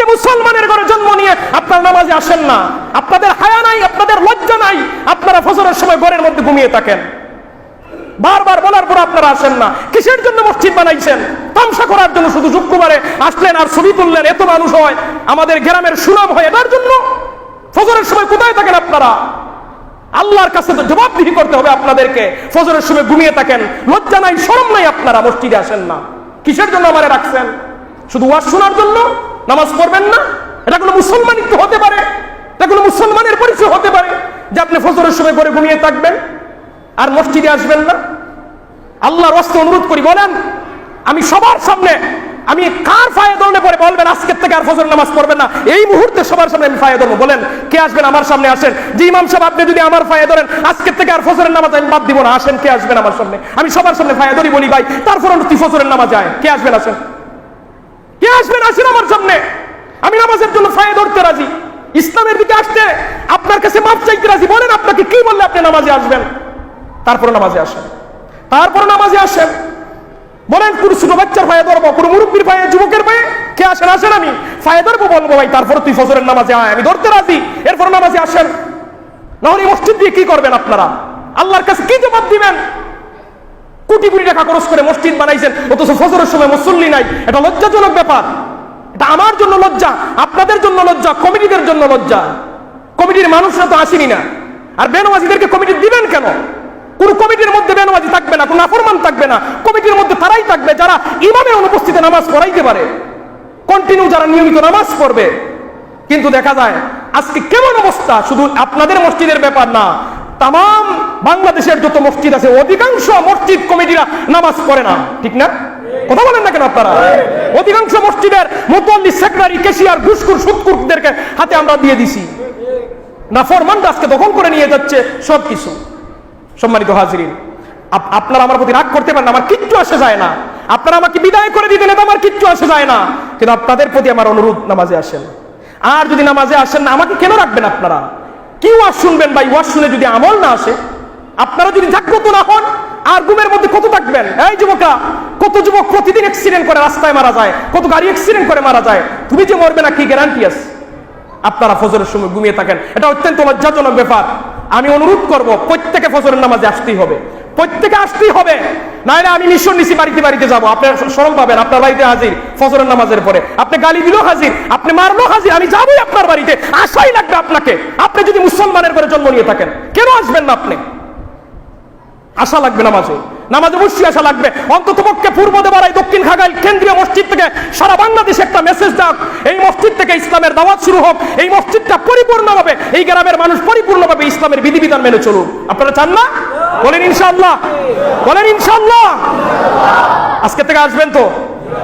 আজকে মুসলমানের ঘরে জন্ম নিয়ে আপনারা নামাজে আসেন না, আপনাদের হায়া নাই, আপনাদের লজ্জা নাই, আপনারা ফজরের সময় ঘরের মধ্যে ঘুমিয়ে থাকেন। বারবার বলার পর আপনারা আসেন না। কিসের জন্য মসজিদ বানাইছেন? তামসা করার জন্য? শুধু শুক্রবারে আসলেন আর ছবি তুললেন, এত মানুষ হয়, আমাদের গ্রামের সুনাম হয়, এটার জন্য? ফজরের সময় কোথায় থাকেন আপনারা? আল্লাহর কাছে তো জবাবদিহি করতে হবে আপনাদেরকে। ফজরের সময় ঘুমিয়ে থাকেন, লজ্জা নাই, শরম নাই, আপনারা মসজিদে আসেন না। কিসের জন্য আমারে রাখছেন? শুধু ওয়াজ শোনার জন্য? নামাজ পড়বেন না? এটা কোনো মুসলমানিত্ব হতে পারে? এটা কোনো মুসলমানের পরিচয় হতে পারে যে আপনি ফজরের সময় করে ঘুমিয়ে থাকবেন আর মসজিদে আসবেন না? আল্লাহর ওয়াস্তে অনুরোধ করি, বলেন আমি সবার সামনে, আমি কার পায়ে ধরলে পরে বলবেন আজকের থেকে আর ফজর নামাজ পড়বেন না? এই মুহূর্তে সবার সামনে আমি পায়ে ধরবো। বলেন কে আসবেন আমার সামনে? আসেন। যে ইমাম সাহেব আপনি যদি আমার পায়ে ধরেন আজকের থেকে আর ফজরের নামাজ আমি বাদ দিব না, আসেন, কে আসবেন আমার সামনে? আমি সবার সামনে পায়ে ধরি, বলি ভাই তারপর তুই ফজরের নামাজ যায়, কে আসবেন? আসেন, কে আসবেন? আসেন আমার সামনে, আমি নামাজের জন্য পায়ে ধরতে রাজি, ইসলামের দিকে আসতে, আপনার কাছে মাপ চাইতে রাজি। বলেন আপনাকে কি বললে আপনি নামাজে আসবেন? তারপরে নামাজে আসেন, তারপরে নামাজে আসেন। বলেন কোন ছোট বাচ্চার পায়ে ধরবো, কোন মুরব্বীর পায়ে, যুবকের পায়ে? কে আসেন? আসেন, আমি পায়ে ধরবো, বলবো ভাই তারপরে তুই ফজরের নামাজে আয়, আমি ধরতে রাজি, এরপর নামাজে আসেন। নাহলে মসজিদ দিয়ে কি করবেন আপনারা? আল্লাহর কাছে কি জবাব দিবেন? কোটি কোটি টাকা খরচ করে মসজিদ বানাইছেন, অথচ ফজরের সময় মুসল্লি নাই। এটা লজ্জাজনক ব্যাপার। এটা আমার জন্য লজ্জা, আপনাদের জন্য লজ্জা, কমিটিদের জন্য লজ্জা। কমিটির মানুষরা তো আসেনি না, আর বেনওয়াজিদেরকে কমিটি দিবেন কেন? কোন কমিটির মধ্যে বেনওয়াজি থাকবে না, কোন নাফরমান থাকবে না। কমিটির মধ্যে তারাই থাকবে যারা ইমামের অনুপস্থিতিতে নামাজ পড়াইতে পারে, কন্টিনিউ যারা নিয়মিত নামাজ পড়বে। কিন্তু দেখা যায় আজকে কেমন অবস্থা, শুধু আপনাদের মসজিদের ব্যাপার না, তাম বাংলাদেশের যত মসজিদ আছে অধিকাংশ মসজিদ কমিটিরা নামাজ পড়ে না, ঠিক না? কথা বলেন না কেন আপনারা? অধিকাংশ মসজিদের মুতওয়াল্লি, সেক্রেটারি, ক্যাশিয়ার, ঘুষখোর, সুদখোরদেরকে হাতে আমরা দিয়ে দিছি। নাফরমানরা আজকে দখল করে নিয়ে যাচ্ছে সবকিছু। সম্মানিত হাজিরিন, আপনারা আমার প্রতি রাগ করতে পারেন, আমার কিচ্ছু আসে যায় না। আপনারা আমাকে বিদায় করে দিতেন, এটা আমার কিচ্ছু আসে যায় না। কিন্তু আপনাদের প্রতি আমার অনুরোধ, নামাজে আসেন। আর যদি নামাজে আসেন না, আমাকে কেন রাখবেন আপনারা? কি ওয়াজ শুনবেন ভাই? ওয়াজ শুনে যদি আমল না আসে, আপনারা যদি জাগ্রত না হন, আর ঘুমের মধ্যে কত থাকবেন? এই যুবকরা, কত যুবক প্রতিদিন অ্যাক্সিডেন্ট করে রাস্তায় মারা যায়, কত গাড়ি অ্যাক্সিডেন্ট করে মারা যায়। তুমি যে মরবে না কি গ্যারান্টি আছে? আপনারা ফজরের সময় ঘুমিয়ে থাকেন, এটা অত্যন্ত লজ্জাজনক ব্যাপার। আমি অনুরোধ করব প্রত্যেকে ফজরের নামাজে আসতেই হবে, প্রত্যেকে আসতেই হবে। নাইলে আমি মিশন নিছি, বাড়িতে বাড়িতে যাবো, আপনার শরম পাবেন। আপনার বাড়িতে হাজির ফজরের নামাজের পরে, আপনি গালি দিলেও হাজির, আপনি মারলেও হাজির, আমি যাবোই আপনার বাড়িতে, আসাই লাগবে আপনাকে। আপনি যদি মুসলমানের ঘরে জন্ম নিয়ে থাকেন, কেন আসবেন না? আপনি আশা লাগবে নামাজে, নামাজে অবশ্যই আসা লাগবে। অন্তত পক্ষে পূর্ব দেবারাই, দক্ষিণ খাগাইল কেন্দ্রীয় মসজিদ থেকে সারা বাংলাদেশে একটা মেসেজ দাও, এই মসজিদ থেকে ইসলামের দাওয়াত শুরু হোক। এই মসজিদটা পরিপূর্ণভাবে, এই গ্রামের মানুষ পরিপূর্ণভাবে ইসলামের বিধিবিধান মেনে চলুন। আপনারা চান না? বলেন ইনশাআল্লাহ, বলেন ইনশাআল্লাহ। আজকে থেকে আসবেন তো?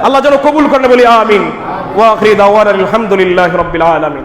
আল্লাহ যেন কবুল করেন, বলি আমিন। ওয়া আখিরু দাওয়ানা আলহামদুলিল্লাহি রাব্বিল আলামিন।